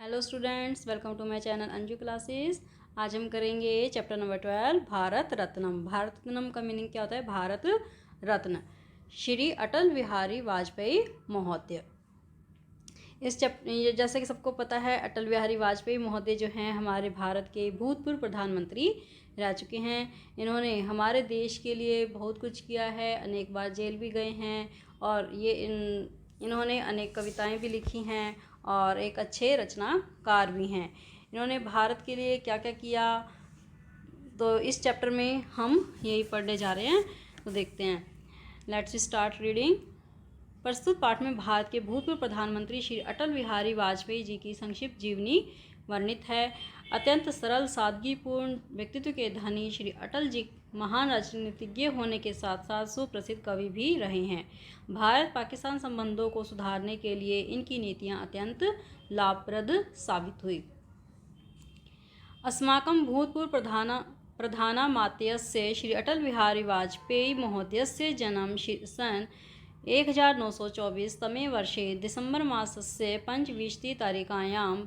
Hello students, welcome to my channel Anju classes. आज हम करेंगे चैप्टर नंबर 12 भारत रत्नम। भारत रत्नम का मीनिंग क्या होता है? भारत रत्न श्री अटल बिहारी वाजपेयी महोदय। इस चैप्टर जैसे कि सबको पता है, अटल बिहारी वाजपेयी महोदय जो हैं हमारे भारत के भूतपूर्व प्रधानमंत्री रह चुके हैं। इन्होंने हमारे देश के लिए बहुत कुछ किया है, अनेक बार जेल भी गए हैं और इन्होंने अनेक कविताएं भी लिखी हैं और एक अच्छे रचनाकार भी हैं। इन्होंने भारत के लिए क्या क्या किया, तो इस चैप्टर में हम यही पढ़ने जा रहे हैं। तो देखते हैं, लेट्स स्टार्ट रीडिंग। प्रस्तुत पाठ में भारत के भूतपूर्व प्रधानमंत्री श्री अटल बिहारी वाजपेयी जी की संक्षिप्त जीवनी वर्णित है। अत्यंत सरल सादगीपूर्ण व्यक्तित्व के धनी श्री अटल जी महान राजनीतिज्ञ होने के साथ साथ सुप्रसिद्ध कवि भी रहे हैं। भारत पाकिस्तान संबंधों को सुधारने के लिए इनकी नीतियां अत्यंत लाभप्रद साबित हुई। अस्माकं भूतपूर्व प्रधानमन्त्र्यस्य श्री अटल बिहारी वाजपेयी महोदयस्य जन्म सन 1924 तमे वर्षे डिसेम्बर मासस्य 25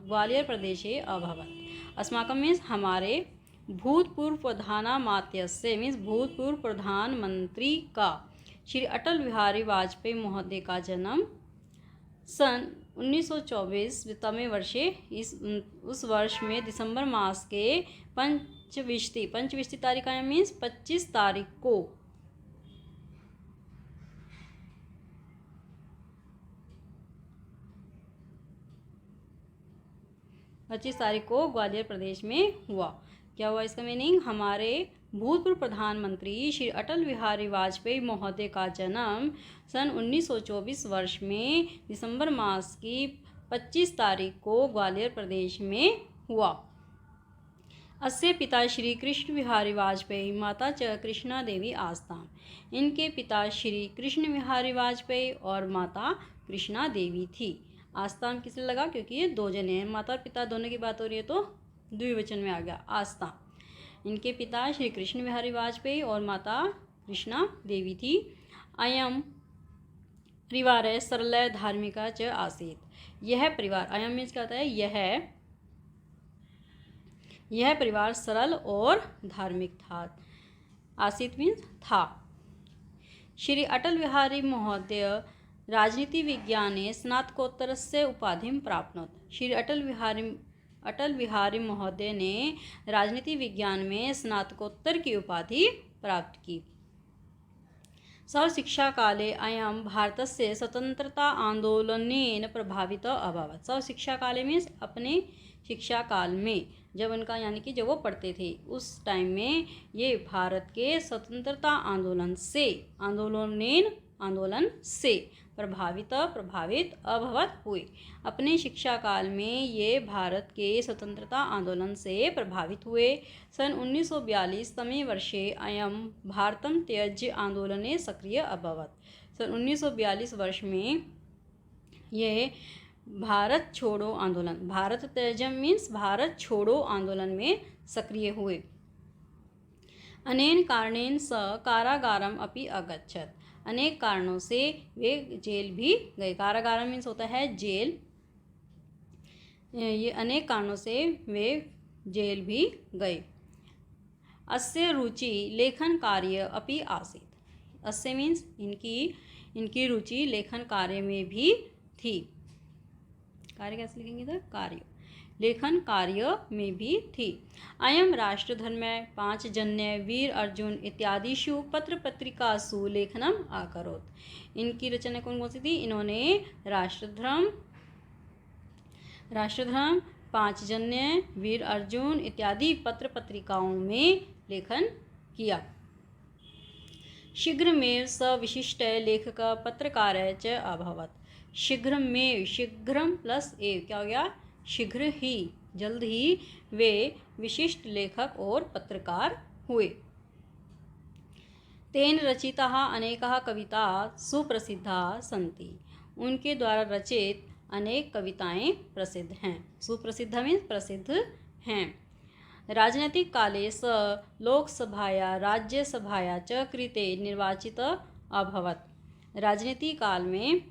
ग्वालियर प्रदेशे अभवत्। अस्माकं मीन्स हमारे, भूतपूर्व प्रधानमन्त्र्यस्य मीन्स भूतपूर्व प्रधानमंत्री का, श्री अटल बिहारी वाजपेयी महोदय का जन्म सन 1924 तमे वर्षे उस वर्ष में दिसंबर मास के पंचविंशति तारीखायां मीन्स 25 तारीख को 25 तारीख को ग्वालियर प्रदेश में हुआ। क्या हुआ इसका मीनिंग? हमारे भूतपूर्व प्रधानमंत्री श्री अटल बिहारी वाजपेयी महोदय का जन्म सन 1924 वर्ष में दिसंबर मास की 25 तारीख को ग्वालियर प्रदेश में हुआ। अस्य पिता श्री कृष्ण बिहारी वाजपेयी, माता च कृष्णा देवी आस्ताम। इनके पिता श्री कृष्ण बिहारी वाजपेयी और माता कृष्णा देवी थी। आस्ताम किसलिए लगा? क्योंकि ये दो जने हैं, माता और पिता दोनों की बात हो रही है तो द्विवचन में आ गया आस्ताम। इनके पिता श्री कृष्ण बिहारी वाजपेयी और माता कृष्णा देवी थी। अयम परिवार सरल धार्मिका च आसीत। यह परिवार, अयम मीन्स क्या होता है? यह परिवार सरल और धार्मिक था। आसीत मीन्स था। श्री अटल बिहारी महोदय राजनीति विज्ञाने स्नातकोत्तरस्य उपाधिं प्राप्नोत्। श्री अटल बिहारी महोदय ने राजनीति विज्ञान में स्नातकोत्तर की उपाधि प्राप्त की। स्वशिक्षा काले अयं भारतस्य स्वतंत्रता आंदोलनेन प्रभावितः अभवत्। स्वशिक्षा काले मीन्स अपने शिक्षा काल में, जब उनका यानी कि जब वो पढ़ते थे उस टाइम में ये भारत के स्वतंत्रता आंदोलन से प्रभावित अभवत हुए। अपने शिक्षा काल में ये भारत के स्वतंत्रता आंदोलन से प्रभावित हुए। सन 1942 तमे वर्षे अयं भारतं त्यज्य आंदोलने सक्रिय अभवत्। सन 1942 वर्ष में ये भारत छोड़ो आंदोलन, भारत त्यजम मीन्स भारत छोड़ो आंदोलन में सक्रिय हुए। अनेन कारणेन स कारागारम अपि अगच्छत्। अनेक कारणों से वे जेल भी गए। कारागारम मीन्स होता है जेल। ये अनेक कारणों से वे जेल भी गए। अस्य रुचि लेखन कार्य अपि आसीत्। अस्य मीन्स इनकी रुचि लेखन कार्य में भी थी। कार्य कैसे लिखेंगे इधर? कार्य, लेखन कार्य में भी थी। अयम राष्ट्रधर्म 5 जन्य वीर अर्जुन इत्यादिषु पत्र पत्रिकासु लेखनम अकरोत्। इनकी रचना कौन कौन सी थी? इन्होंने राष्ट्रधर्म 5 जन्य वीर अर्जुन इत्यादि पत्र पत्रिकाओं में लेखन किया। शीघ्रमेव स विशिष्ट लेखक पत्रकार च अभवत्। शीघ्रमेव, शीघ्रम प्लस एव क्या हो गया? शीघ्र ही, जल्द ही वे विशिष्ट लेखक और पत्रकार हुए। तेन रचिताः अनेकाः कविताः सुप्रसिद्धाः सन्ति। उनके द्वारा रचित अनेक कविताएं प्रसिद्ध हैं। सुप्रसिद्ध मीन्स प्रसिद्ध हैं। राजनैतिक काले स लोकसभाया राज्यसभाया च कृते निर्वाचितः अभवत्। राजनीति काल में,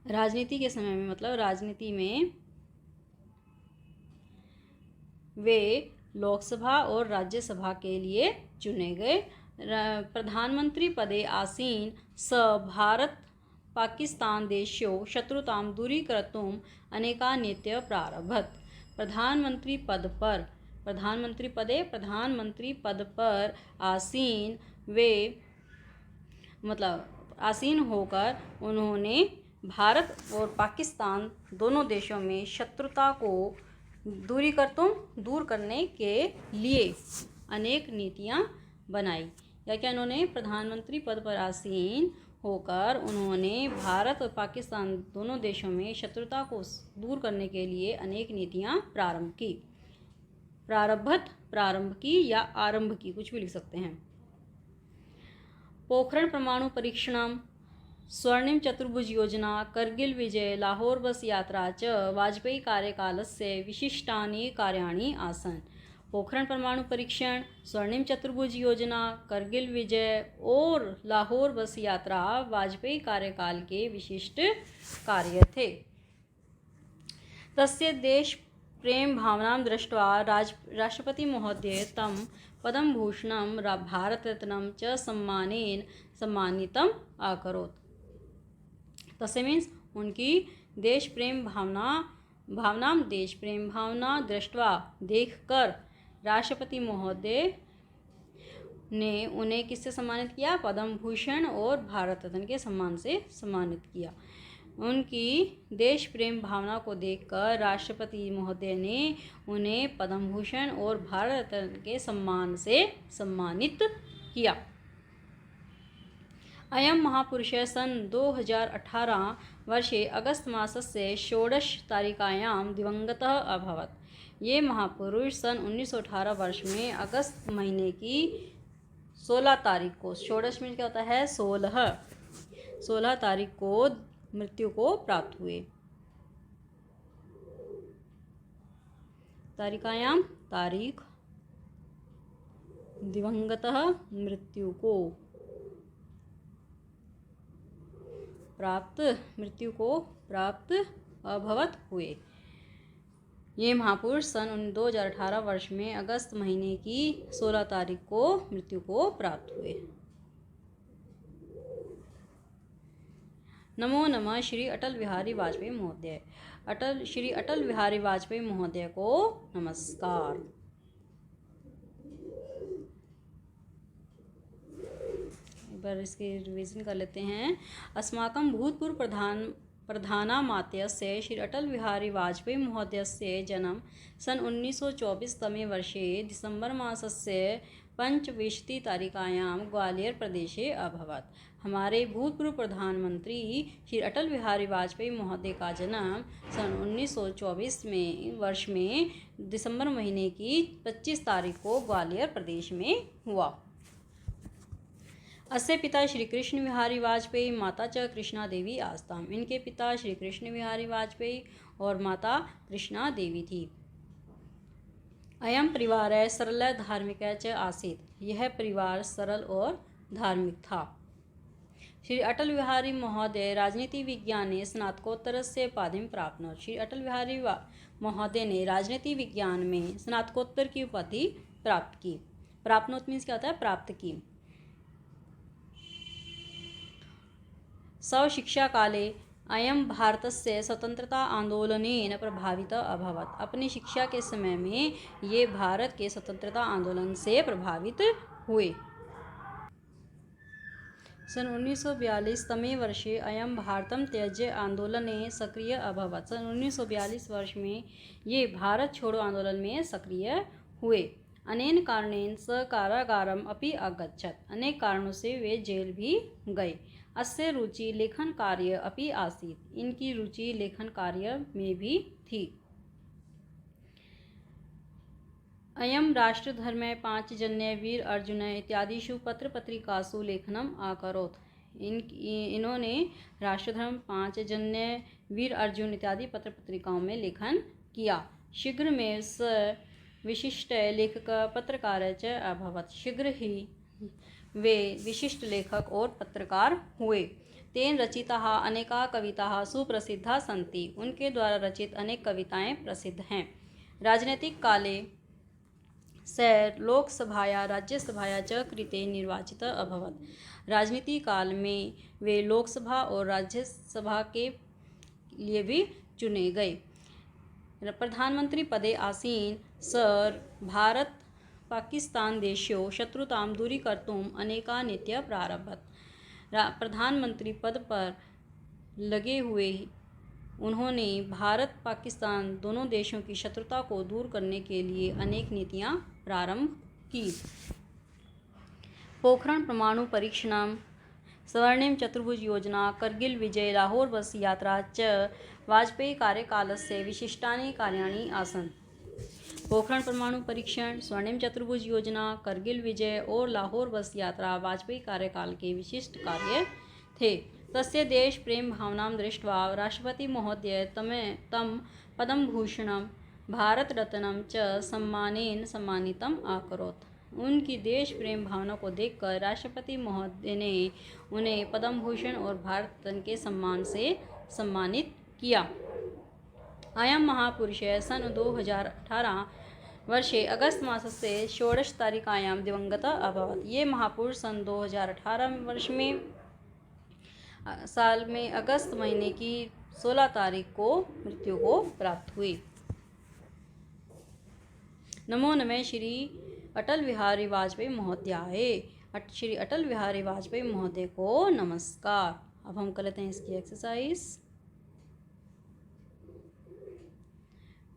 राजनीति के समय में मतलब राजनीति में वे लोकसभा और राज्यसभा के लिए चुने गए। प्रधानमंत्री पदे आसीन स भारत पाकिस्तान देशों शत्रुतां दूरीकर्तुम् अनेकानित्य प्रारभत। प्रधानमंत्री पद पर आसीन वे आसीन होकर उन्होंने भारत और पाकिस्तान दोनों देशों में शत्रुता को दूर करने के लिए अनेक नीतियां बनाई। क्या उन्होंने प्रधानमंत्री पद पर आसीन होकर उन्होंने भारत और पाकिस्तान दोनों देशों में शत्रुता को दूर करने के लिए अनेक नीतियां प्रारंभ की या आरंभ की, कुछ भी लिख सकते हैं। पोखरण परमाणु परीक्षणम, स्वर्णिम चतुर्भुज योजना, करगिल विजय, लाहौर बस यात्रा च वाजपेयी कार्यकालस्य विशिष्टानि कार्याणि आसन्। पोखरण परमाणु परीक्षण, स्वर्णिम चतुर्भुज योजना, करगिल विजय और लाहौर बस यात्रा वाजपेयी कार्यकाल के विशिष्ट कार्य थे। तस्य देश प्रेम भावनां दृष्ट्वा राष्ट्रपति महोदय तं पद्म भूषणं भारत रत्नं च सम्मानेन सम्मानितम् अकरोत्। तस्य मीन्स उनकी देश प्रेम भावना दृष्ट्वा देखकर राष्ट्रपति महोदय ने उन्हें किससे सम्मानित किया? पद्म भूषण और भारत रत्न के सम्मान से सम्मानित किया। उनकी देश प्रेम भावना को देखकर राष्ट्रपति महोदय ने उन्हें पद्म भूषण और भारत रत्न के सम्मान से सम्मानित किया। अयं महापुरुषः सन 2018 वर्षे अगस्त मासस्य 16 तारिकायां दिवंगतः अभवत्। ये महापुरुष सन 1918 वर्ष में अगस्त महीने की 16 तारीख को, 16 में क्या होता है? 16 तारीख को मृत्यु को प्राप्त हुए। तारिकायाम तारीख, दिवंगतः मृत्यु को प्राप्त अभवत हुए। ये महापुरुष सन 2018 वर्ष में अगस्त महीने की 16 तारीख को मृत्यु को प्राप्त हुए। नमो नमः श्री अटल बिहारी वाजपेयी महोदय। श्री अटल बिहारी वाजपेयी महोदय को नमस्कार। एक बार इसके रिवीजन कर लेते हैं। अस्माकं भूतपूर्व प्रधानमन्त्र्यस्य श्री अटल बिहारी वाजपेयी महोदयस्य जन्म सन 1924 तमे वर्षे दिसंबर मासस्य 25 तारिकायां ग्वालियर प्रदेशे अभवत्। हमारे भूतपूर्व प्रधानमंत्री श्री अटल बिहारी वाजपेयी महोदय का जन्म सन 1924 वर्ष में दिसंबर महीने की 25 तारीख को ग्वालियर प्रदेश में हुआ। अस्य पिता श्री कृष्ण बिहारी वाजपेयी, माता च कृष्णा देवी आस्ताम। इनके पिता श्री कृष्ण बिहारी वाजपेयी और माता कृष्णा देवी थी। अयं परिवार सरल धार्मिक च आसीत्। यह परिवार सरल और धार्मिक था। श्री अटल बिहारी महोदय राजनीति विज्ञाने स्नातकोत्तरस्य उपाधिं प्राप्नोत्। श्री अटल बिहारी महोदय ने राजनीति विज्ञान में स्नातकोत्तर की उपाधि प्राप्त की। प्राप्नोत् मीन्स क्या होता है? प्राप्त की। स्वशिक्षा काले अयं भारतस्य स्वतंत्रता आंदोलनेन प्रभावितः अभवत्। अपनी शिक्षा के समय में ये भारत के स्वतंत्रता आंदोलन से प्रभावित हुए। सन 1942 तमे वर्षे अयं भारतं त्यज्य आंदोलने सक्रिय अभवत्। सन 1942 वर्ष में ये भारत छोड़ो आंदोलन में सक्रिय हुए। अनेन कारणेन स कारागारम अपि अगच्छत्। अनेक कारणों से वे जेल भी गए। अस्य रुचि लेखन कार्य अपि आसीत्। इनकी रुचि लेखन कार्य में भी थी। अयं राष्ट्रधर्म पांचजन्य वीर अर्जुन इत्यादिषु पत्र पत्रिकासु लेखनम अकरोत्। इन्होंने राष्ट्रधर्म, पांचजन्य, वीर अर्जुन इत्यादि पत्र पत्रिकाओं में लेखन किया। शीघ्र में स विशिष्ट लेखक पत्रकार च अभवत्। शीघ्र ही वे विशिष्ट लेखक और पत्रकार हुए। तेन रचिताः अनेका कविताः सुप्रसिद्धा सन्ति। उनके द्वारा रचित अनेक कविताएं प्रसिद्ध हैं। राजनीतिक काले सः लोकसभाया राज्यसभाया च कृते निर्वाचितः अभवत्। राजनीति काल में वे लोकसभा और राज्यसभा के लिए भी चुने गए। प्रधानमंत्री पदे आसीन सर भारत पाकिस्तान देशयोः शत्रुतां दूरीकर्तुम् अनेका नीतियाः प्रारभत। प्रधानमंत्री पद पर लगे हुए उन्होंने भारत पाकिस्तान दोनों देशों की शत्रुता को दूर करने के लिए अनेक नीतियां प्रारंभ की। पोखरण परमाणु परीक्षणम, स्वर्णिम चतुर्भुज योजना, करगिल विजय, लाहौर बस यात्रा च वाजपेयी कार्यकालस्य विशिष्टानि कार्याणि आसन्। पोखरण परमाणु परीक्षण, स्वर्णिम चतुर्भुज योजना, करगिल विजय और लाहौर बस यात्रा वाजपेयी कार्यकाल के विशिष्ट कार्य थे। तस्य देश प्रेम भावनां दृष्ट्वा राष्ट्रपति महोदय तं पद्मभूषणं भारत रत्नं च सम्मानेन सम्मानितम् अकरोत्। उनकी देश प्रेम भावना को देखकर राष्ट्रपति महोदय ने उन्हें पद्म भूषण और भारत रत्न के सम्मान से सम्मानित किया। अयं महापुरुषः सन 2018 वर्षे अगस्त मासस्य 16 तारिकायां दिवंगतः अभवत्। ये महापुरुष सन 2018 वर्ष में साल में अगस्त महीने की 16 तारीख को मृत्यु को प्राप्त हुई। नमो नमः श्री अटल बिहारी वाजपेयी महोदयाय। श्री अटल बिहारी वाजपेयी महोदय को नमस्कार। अब हम कर लेते हैं इसकी एक्सरसाइज।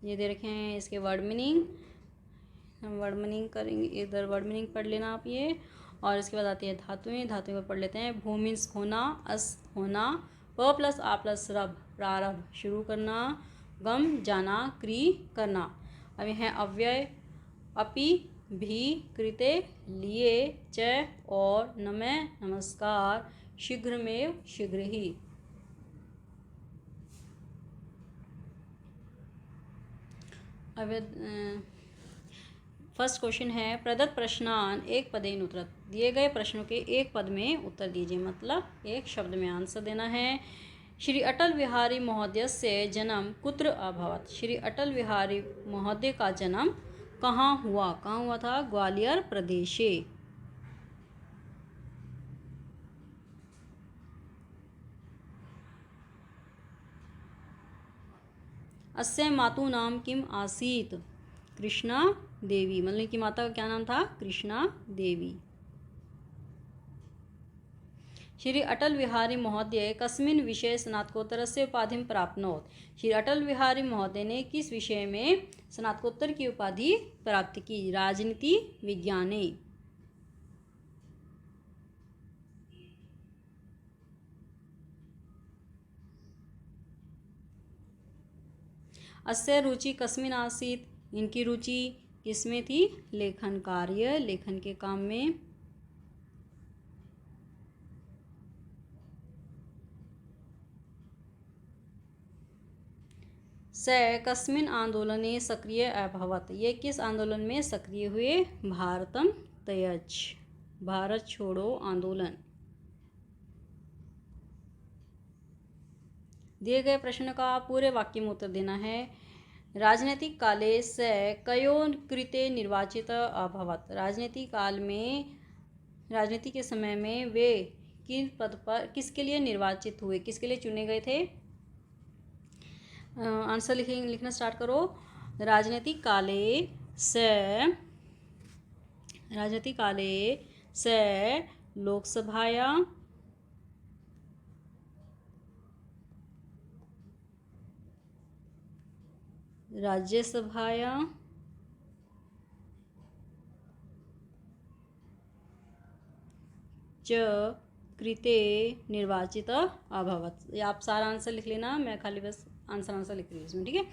ये दे रखे हैं इसके वर्ड मीनिंग, हम वर्ड मीनिंग करेंगे। इधर वर्ड मीनिंग पढ़ लेना आप ये। और इसके बाद आती है धातुएं। धातुएं पर पढ़ लेते हैं। भू मीन्स होना, अस होना, प प्लस आ प्लस रब प्रारंभ शुरू करना, गम जाना, क्री करना। अब यह है अव्यय, अपि, भी, कृते, लिए, च और नमः नमस्कार, शीघ्रमेव शीघ्र ही। अब फर्स्ट क्वेश्चन है प्रदत्त प्रश्नान एक पदेन उत्तर। दिए गए प्रश्नों के एक पद में उत्तर दीजिए, मतलब एक शब्द में आंसर देना है। श्री अटल बिहारी महोदय से जन्म कुत्र अभवत। श्री अटल बिहारी महोदय का जन्म कहाँ हुआ? कहाँ हुआ था? ग्वालियर प्रदेशे। अस्य मातु नाम किम आसीत? कृष्णा देवी। मतलब की माता का क्या नाम था? कृष्णा देवी। श्री अटल बिहारी महोदय कस्मिन् विषये स्नातकोत्तरस्य उपाधिं प्राप्नोत्। श्री अटल बिहारी महोदय ने किस विषय में स्नातकोत्तर की उपाधि प्राप्त की? राजनीति विज्ञाने। अस्य रुचि कस्मिन् आसीत्? इनकी रुचि किसमें थी? लेखन कार्य, लेखन के काम में। स कस्मिन् आंदोलने सक्रिय अभवत। ये किस आंदोलन में सक्रिय हुए? भारतम त्यज, भारत छोड़ो आंदोलन। दिए गए प्रश्न का पूरे वाक्य में उत्तर देना है। राजनीतिक काले स कयों कृते निर्वाचित अभवत। राजनीति काल में, राजनीति के समय में वे किस पद पर, किसके लिए निर्वाचित हुए, किसके लिए चुने गए थे? आंसर लिखना स्टार्ट करो। राजनीतिक काले स लोकसभाया राज्यसभाया च कृते निर्वाचित अभवत। ये आप सारा आंसर लिख लेना, मैं खाली बस आंसर लिख रही हूँ इसमें, ठीक है।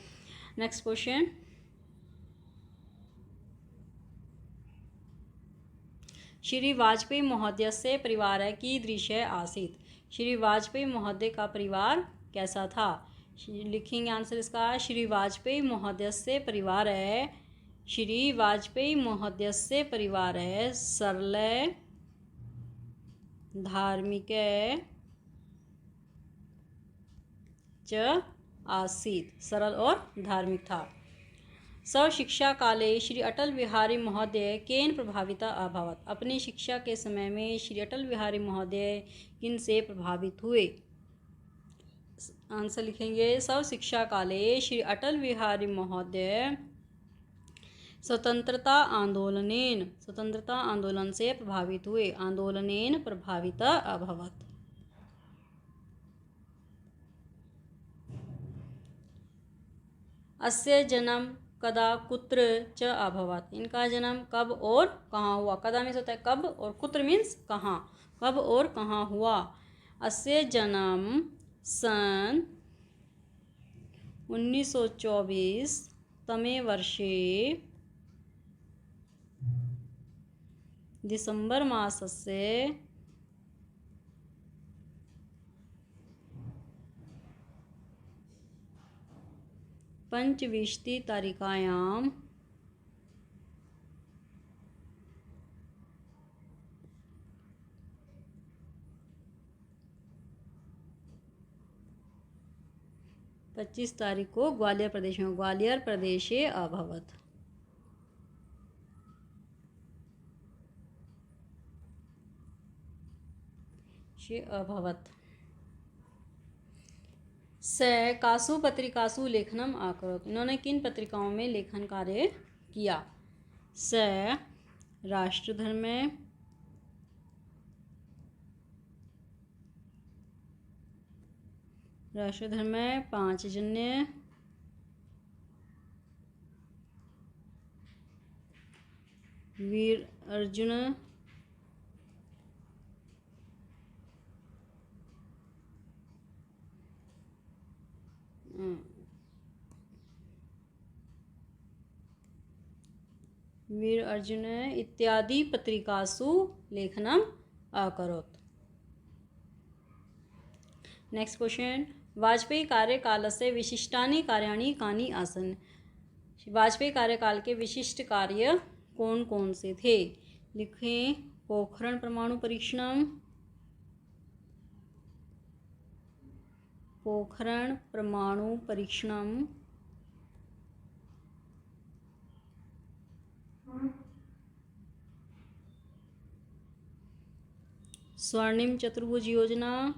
नेक्स्ट क्वेश्चन, श्री वाजपेयी महोदय से परिवार कीदृश आसीत्। श्री वाजपेयी महोदय का परिवार कैसा था? लिखेंगे आंसर इसका। श्री वाजपेयी महोदय से परिवार है, श्री वाजपेयी महोदय से परिवार है सरल, धार्मिक च आसीत्। सरल और धार्मिक था। स्वशिक्षाकाले श्री अटल बिहारी महोदय केन प्रभाविता अभवत्। अपनी शिक्षा के समय में श्री अटल बिहारी महोदय किन से प्रभावित हुए। आंसर लिखेंगे स्वशिक्षाकाले श्री अटल बिहारी महोदय स्वतंत्रता आंदोलन से प्रभावित हुए। आंदोलनेन प्रभाविता अभवत्। अस्य जन्म कदा कुत्र च अभवत्। इनका जन्म कब और कहाँ हुआ। कदा मीन्स होता है कब और कुत्र मीन्स कहाँ। कब और कहाँ हुआ। अस्य जन्म सन 1924 तमे वर्षे दिसंबर मासस्य पंचविंशति तारिकायां पच्चीस तारीख को ग्वालियर प्रदेशे अभवत्। अभवत्। स कासु पत्रिकासु लेखनम अकरोत्। इन्होंने किन पत्रिकाओं में लेखन कार्य किया। स राष्ट्रधर्म, पांचजन्य, वीर अर्जुन, इत्यादि पत्रिकासु लेखनम अकरोत्। नेक्स्ट क्वेश्चन, वाजपेयी कार्यकालस्य विशिष्टानि कार्याणि कानि आसन्। वाजपेयी कार्यकाल के विशिष्ट कार्य कौन कौन से थे। लिखें पोखरण परमाणु परीक्षण, स्वर्णिम चतुर्भुज योजना,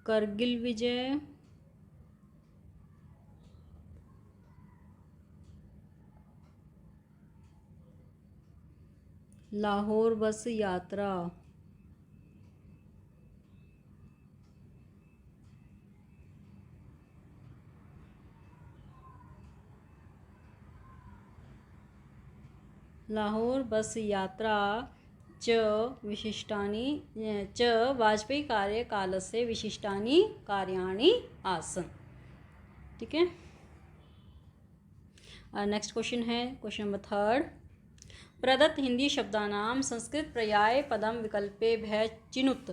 करगिल विजय, लाहौर बस यात्रा, च वाजपेयी कार्यकालस्य विशिष्टानि कार्याणि आसन्। ठीक है। नेक्स्ट क्वेश्चन है क्वेश्चन नंबर 3। प्रदत्त हिंदी शब्दानाम संस्कृत पर्याय पदम विकल्पेभ्यः चिनुत।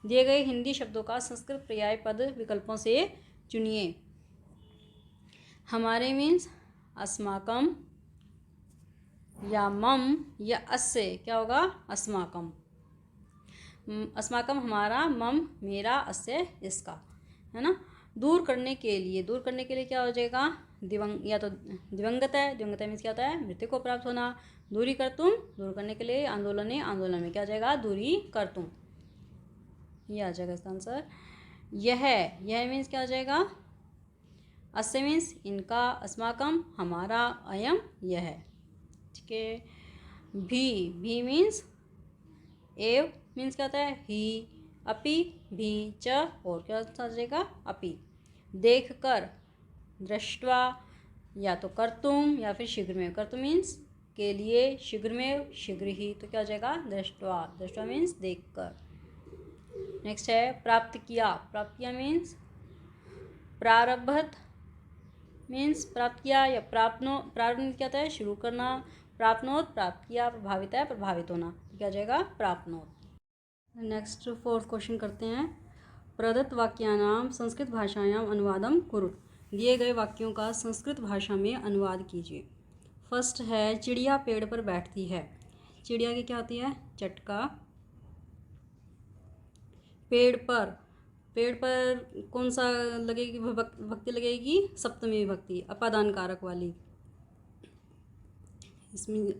दिए गए हिंदी शब्दों का संस्कृत पर्याय पद विकल्पों से चुनिए। हमारे मीन्स अस्माकम या मम या अस्य। क्या होगा। अस्माकम। अस्माकम हमारा, मम मेरा, अस्य इसका, है ना। दूर करने के लिए क्या हो जाएगा। या तो दिवंगत है। दिवंगत मीन्स क्या होता है। मृत्यु को प्राप्त होना। दूरी कर तुम, दूर करने के लिए। आंदोलन में क्या हो जाएगा। दूरी कर तुम, ये आ जाएगा इसका आंसर। यह मीन्स क्या हो जाएगा। अस्य मीन्स इनका, अस्माकम हमारा, अयम यह। ठीक है। भी मीन्स एव मीन्स क्या होता है। ही, अपि भी, च और क्या आ जाएगा। अपि। देख कर, दृष्टवा, या तो कर्तुम या फिर शीघ्र में। कर्तुम मीन्स के लिए, शीघ्र में शीघ्र ही, तो क्या हो जाएगा। दृष्टवा मीन्स देख कर। नेक्स्ट है प्राप्त किया मीन्स प्रारब्ध मीन्स प्राप्त किया या प्रारंभ क्या होता है। शुरू करना। प्राप्नोत प्राप्त किया। प्रभावित है प्रभावित होना, क्या हो जाएगा। प्राप्नोत। नेक्स्ट 4th क्वेश्चन करते हैं। प्रदत्त वाक्यानाम संस्कृत भाषायां अनुवादम कुरु। दिए गए वाक्यों का संस्कृत भाषा में अनुवाद कीजिए। फर्स्ट है चिड़िया पेड़ पर बैठती है। चिड़िया की क्या होती है? चटका। पेड़ पर कौन सा लगेगी भक्ति लगेगी? सप्तमी विभक्ति, अपादान कारक वाली।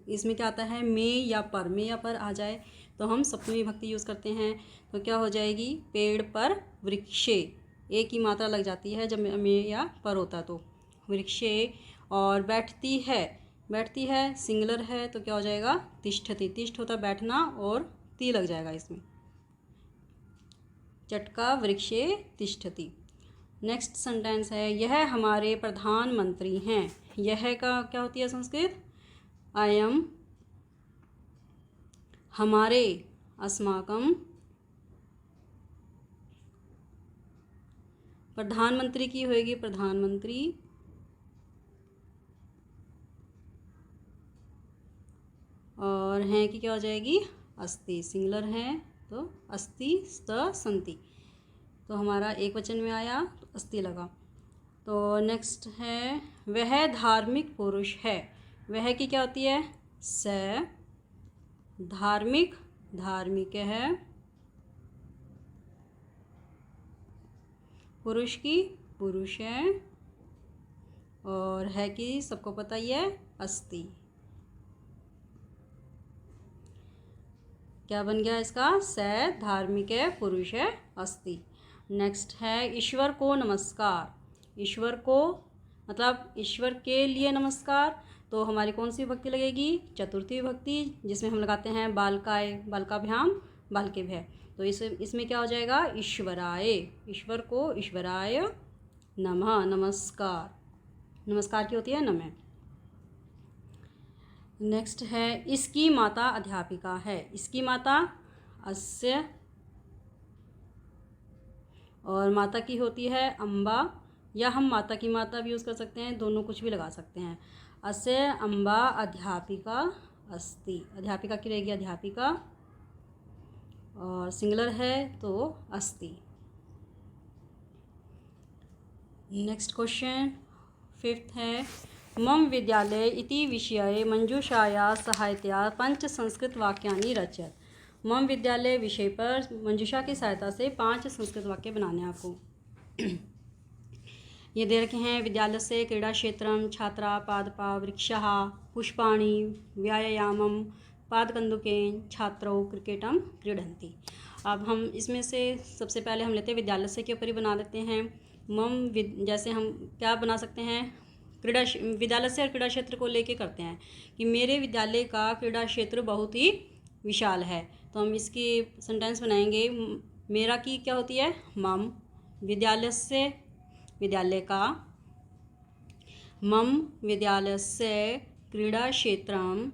इसमें क्या आता है? में या पर आ जाए तो हम सप्तमी विभक्ति यूज़ करते हैं। तो क्या हो जाएगी? पेड़ पर वृक्षे, एक ही मात्रा लग जाती है जब में या पर होता तो। वृक्षे। और बैठती है सिंगुलर है तो क्या हो जाएगा? तिष्ठति। तिष्ठ होता बैठना और ती लग जाएगा इसमें। चटका वृक्षे तिष्ठति। नेक्स्ट सेंटेंस है, यह हमारे प्रधानमंत्री हैं। यह का क्या होती है संस्कृत? अयम, हमारे, अस्माकम। प्रधानमंत्री की होएगी प्रधानमंत्री। और हैं की क्या हो जाएगी? अस्ति। सिंगुलर है तो अस्ति स्त संति, तो हमारा एक वचन में आया तो अस्ति लगा। तो नेक्स्ट है, वह धार्मिक पुरुष है। वह की क्या होती है? स। धार्मिक है। पुरुष की पुरुष है। और है कि सबको पता ही है, अस्ति। क्या बन गया इसका? स धार्मिक है, पुरुष है, अस्ति। नेक्स्ट है, ईश्वर को नमस्कार। ईश्वर को मतलब ईश्वर के लिए नमस्कार, तो हमारी कौन सी विभक्ति लगेगी? चतुर्थी विभक्ति, जिसमें हम लगाते हैं बालकाय, बालकाभ्याम, बालके भय। तो इसमें क्या हो जाएगा? ईश्वराय। ईश्वर को ईश्वराय नमः, नमस्कार। नमस्कार की होती है नमः। नेक्स्ट है, इसकी माता अध्यापिका है। इसकी माता अस्य, और माता की होती है अम्बा, या हम माता की माता भी यूज़ कर सकते हैं, दोनों कुछ भी लगा सकते हैं। अस्य अम्बा अध्यापिका अस्ति। अध्यापिका की रहेगी अध्यापिका, और सिंगुलर है तो अस्ति। नेक्स्ट क्वेश्चन 5th है, मम विद्यालय इति विषये मंजूषाया सहायतया पंच संस्कृत वाक्यानि रचयत। मम विद्यालय विषय पर मंजूषा की सहायता से 5 संस्कृत वाक्य बनाने हैं आपको। ये दे रखे हैं, विद्यालय से क्रीड़ा क्षेत्रम, छात्रा पादपा वृक्षः, पुष्पाणि व्यायामम, पादकंदुकेन छात्रौ क्रिकेटम क्रीडन्ति। अब हम इसमें से सबसे पहले हम लेते हैं विद्यालय से के ऊपर ही बना देते हैं। जैसे हम क्या बना सकते हैं? विद्यालय से और क्रीड़ा क्षेत्र को लेके करते हैं कि मेरे विद्यालय का क्रीड़ा क्षेत्र बहुत ही विशाल है। तो हम इसकी सेंटेंस बनाएंगे। मेरा की क्या होती है? मम। विद्यालय से, विद्यालय का। मम विद्यालयस्य क्रीड़ा क्षेत्रम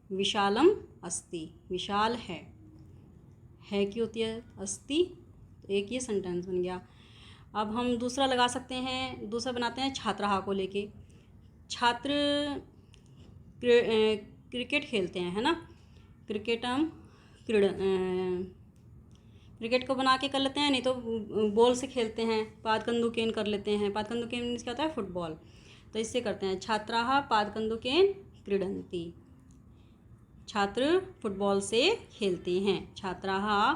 विशालम अस्ति। विशाल है की होती है अस्ति। तो एक ये सेंटेंस बन गया। अब हम दूसरा लगा सकते हैं, दूसरा बनाते हैं छात्राहा को लेके। छात्र क्रिकेट खेलते हैं, है ना। क्रिकेट को बना के कर लेते हैं, नहीं तो बॉल से खेलते हैं, पादकंदुकेन कर लेते हैं। पादकंदुकेन मीन्स क्या होता है? फुटबॉल। तो इससे करते हैं, छात्राः पादकंदुकेन क्रीडन्ति। छात्र फुटबॉल से खेलते हैं। छात्राः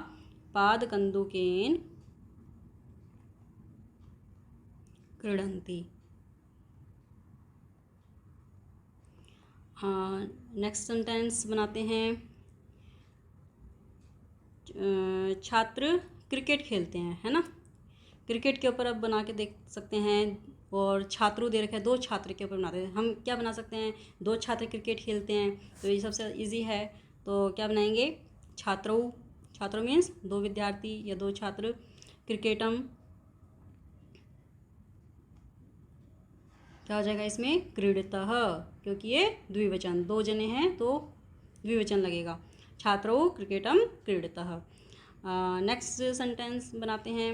पादकंदुकेन क्रीडन्ति। हाँ, नेक्स्ट सेंटेंस बनाते हैं, छात्र क्रिकेट खेलते हैं, है ना। क्रिकेट के ऊपर अब बना के देख सकते हैं, और छात्रों दे रखे हैं, 2 छात्र के ऊपर बनाते हैं। हम क्या बना सकते हैं? 2 छात्र क्रिकेट खेलते हैं, तो ये सबसे इजी है। तो क्या बनाएंगे? छात्रों मीन्स 2 विद्यार्थी या 2 छात्र। क्रिकेटम क्या हो जाएगा इसमें? क्रीडतः, क्योंकि ये द्विवचन, 2 जने हैं तो द्विवचन लगेगा। छात्रों क्रिकेटम क्रीडतः। नेक्स्ट सेंटेंस बनाते हैं,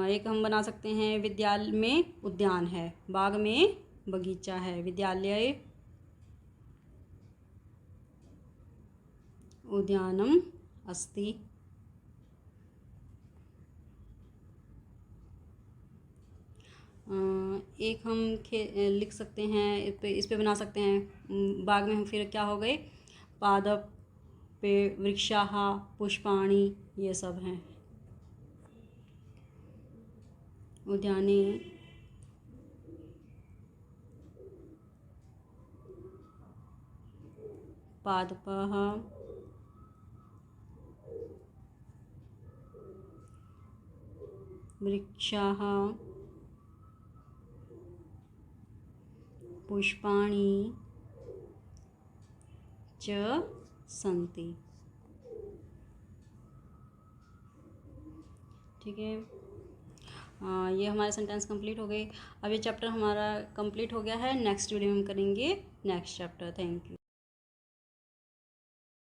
एक हम बना सकते हैं, विद्यालय में उद्यान है, बाग में बगीचा है। विद्यालय उद्यानम अस्ति। एक हम लिख सकते हैं, इस पे बना सकते हैं। बाग में हम फिर क्या हो गए, पादप, पेड़, वृक्षाः, पुष्पाणि, ये सब हैं। उद्याने पादपः, वृक्षाः, पुष्पाणि च सन्ति। ठीक है, ये हमारे सेंटेंस कंप्लीट हो गए। अब ये चैप्टर हमारा कंप्लीट हो गया है। नेक्स्ट वीडियो में हम करेंगे नेक्स्ट चैप्टर। Thank you.